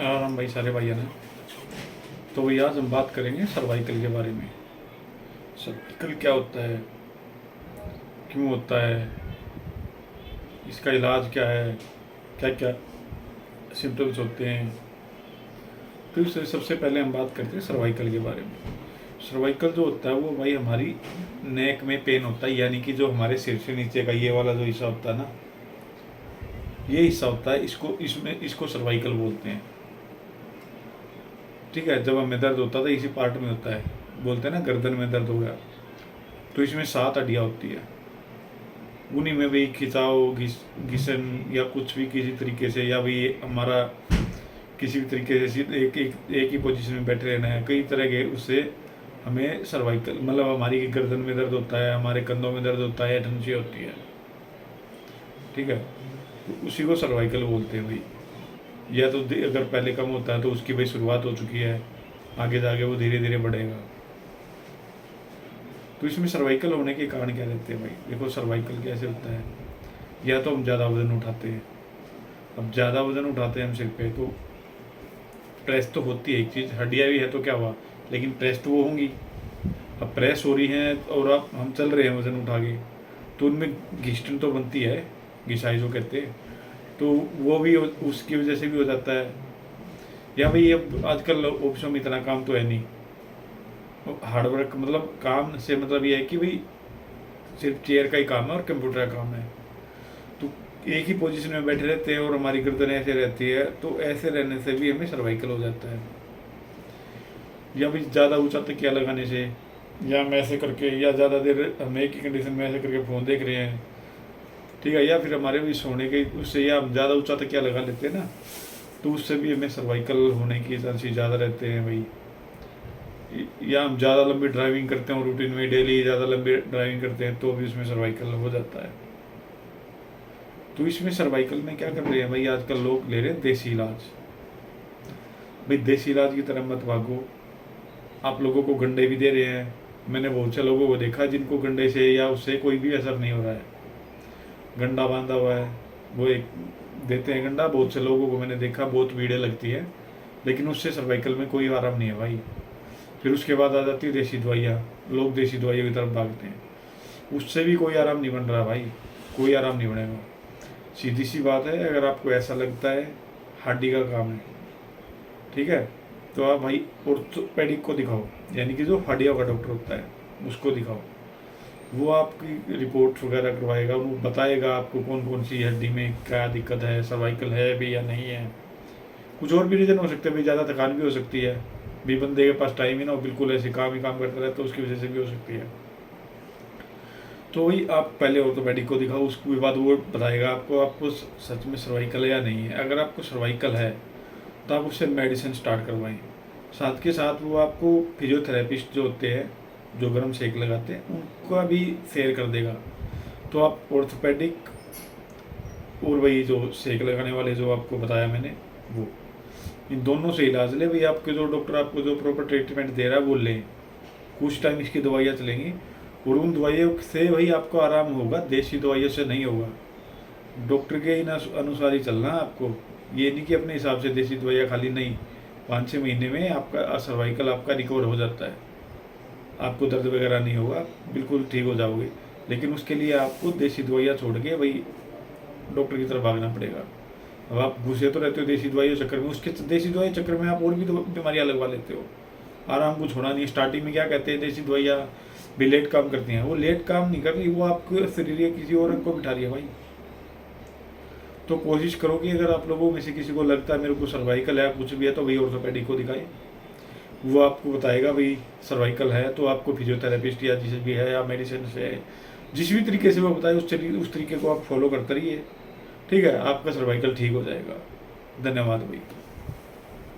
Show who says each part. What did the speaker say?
Speaker 1: आराम भाई सारे भाइयों ने। तो भाई आज हम बात करेंगे सर्वाइकल के बारे में। सर्वाइकल क्या होता है, क्यों होता है, इसका इलाज क्या है, क्या क्या सिम्टम्स होते हैं। तो इससे सबसे पहले हम बात करते हैं सर्वाइकल के बारे में। सर्वाइकल जो होता है वो भाई हमारी नेक में पेन होता है, यानी कि जो हमारे सिर से नीचे का ये वाला जो हिस्सा होता है ना, ये हिस्सा होता है, इसको सर्वाइकल बोलते हैं। ठीक है, जब हमें दर्द होता था इसी पार्ट में होता है, बोलते हैं ना गर्दन में दर्द हो गया, तो इसमें 7 हड्डियाँ होती है। उन्हीं में भी खिंचाव घिसन या कुछ भी किसी तरीके से, या भी हमारा किसी भी तरीके से एक ही पोजीशन में बैठे रहना है, कई तरह के उससे हमें सर्वाइकल मतलब हमारी गर्दन में दर्द होता है, हमारे कंधों में दर्द होता है, टंसियाँ होती है। ठीक है, तो उसी को सर्वाइकल बोलते हैं भाई। या तो अगर पहले कम होता है तो उसकी भाई शुरुआत हो चुकी है, आगे जाके वो धीरे धीरे बढ़ेगा। तो इसमें सर्वाइकल होने के कारण क्या रहते हैं भाई? देखो सर्वाइकल कैसे होता है, या तो हम ज़्यादा वजन उठाते हैं। अब ज़्यादा वजन उठाते हैं हम सिर पे, तो प्रेस तो होती है एक चीज़, हड्डियाँ भी है तो क्या हुआ, लेकिन प्रेस तो वो होंगी। अब प्रेस हो रही हैं और अब हम चल रहे हैं वजन उठा के, तो उनमें घिस्टन तो बनती है, घिसाई जो कहते हैं, तो वो भी उसकी वजह से भी हो जाता है। या भाई अब आजकल ऑफिसों में इतना काम तो है नहीं, हार्डवर्क मतलब काम से मतलब ये है कि भाई सिर्फ चेयर का ही काम है और कंप्यूटर का काम है, तो एक ही पोजीशन में बैठे रहते हैं और हमारी गर्दन ऐसे रहती है, तो ऐसे रहने से भी हमें सर्वाइकल हो जाता है। या भी ज़्यादा ऊंचा तकिया लगाने से, या हम ऐसे करके, या ज़्यादा देर हम एक ही कंडीशन में ऐसे करके फ़ोन देख रहे हैं, ठीक है, या फिर हमारे भी सोने के उससे, या हम ज़्यादा ऊंचा तकिया लगा लेते हैं ना, तो उससे भी हमें सर्वाइकल होने के चांसेस ज़्यादा रहते हैं भाई। या हम ज़्यादा लंबी ड्राइविंग करते हैं रूटीन में, डेली ज़्यादा लंबी ड्राइविंग करते हैं, तो भी उसमें सर्वाइकल हो जाता है। तो इसमें सर्वाइकल में क्या कर रहे हैं भाई, आजकल लोग ले रहे हैं देसी इलाज। भाई देसी इलाज की तरफ मत भागो, आप लोगों को गंडे भी दे रहे हैं। मैंने बहुत से लोगों को देखा जिनको गंडे से या उससे कोई भी असर नहीं हो रहा है, गंडा बांधा हुआ है, वो एक देते हैं गंडा, बहुत से लोगों को मैंने देखा, बहुत भीड़ें लगती है, लेकिन उससे सर्वाइकल में कोई आराम नहीं है भाई। फिर उसके बाद आ जाती है देसी दवाइयाँ, लोग देसी दवाइयों की तरफ भागते हैं, उससे भी कोई आराम नहीं बन रहा भाई, कोई आराम नहीं बनेगा। सीधी सी बात है, अगर आपको ऐसा लगता है हड्डी का काम है, ठीक है, तो आप भाई ऑर्थोपेडिक को दिखाओ, यानी कि जो हड्डियों का डॉक्टर होता है उसको दिखाओ। वो आपकी रिपोर्ट वगैरह करवाएगा, वो बताएगा आपको कौन कौन सी हड्डी में क्या दिक्कत है, सर्वाइकल है भी या नहीं है। कुछ और भी रीज़न हो सकते हैं भाई, ज़्यादा थकान भी हो सकती है, भी बंदे के पास टाइम ही ना हो, बिल्कुल ऐसे काम ही काम करता रहता है, तो उसकी वजह से भी हो सकती है। तो वही आप पहले ऑर्थोपेडिक को दिखाओ, उसके बाद वो बताएगा आपको सच में सर्वाइकल है या नहीं है। अगर आपको सर्वाइकल है तो आप उससे मेडिसिन स्टार्ट करवाएं। साथ के साथ वो आपको फिजियोथेरेपिस्ट जो होते हैं, जो गर्म सेक लगाते हैं, उनका भी शेयर कर देगा। तो आप ऑर्थोपेडिक और वही जो सेक लगाने वाले जो आपको बताया मैंने, वो इन दोनों से इलाज ले भाई। आपके जो डॉक्टर आपको जो प्रॉपर ट्रीटमेंट दे रहा है वो लें, कुछ टाइम इसकी दवाइयाँ चलेंगी, और उन दवाइयों से भाई आपको आराम होगा, देसी दवाइयों से नहीं होगा। डॉक्टर के ही अनुसार ही चलना आपको, ये नहीं कि अपने हिसाब से देसी दवाइयाँ खाली नहीं। 5-6 महीने में आपका सर्वाइकल आपका रिकवर हो जाता है, आपको दर्द वगैरह नहीं होगा, बिल्कुल ठीक हो जाओगे। लेकिन उसके लिए आपको देसी दवाइयाँ छोड़ के भाई डॉक्टर की तरफ भागना पड़ेगा। अब आप घुसे तो रहते हो देसी दवाइयों चक्कर में, उसके देसी दवाई चक्कर में आप और भी बीमारियाँ लगवा लेते हो। आराम कुछ होना नहीं। स्टार्टिंग में क्या कहते हैं, देसी दवाइयाँ भी लेट काम करती हैं, वो लेट काम नहीं कर रही, वो आपके शरीर या किसी और अंग को बिठा रही है भाई। तो कोशिश करो कि अगर आप लोगों में से किसी को लगता है मेरे को सर्वाइकल है, कुछ भी है, तो भाई ऑर्थोपेडिक को दिखाए, वो आपको बताएगा भाई सर्वाइकल है तो आपको फिजियोथेरेपिस्ट या जिसे भी है, या मेडिसिन से जिस भी तरीके से वो बताए उस तरीके को आप फॉलो करते रहिए। ठीक है, आपका सर्वाइकल ठीक हो जाएगा। धन्यवाद भाई।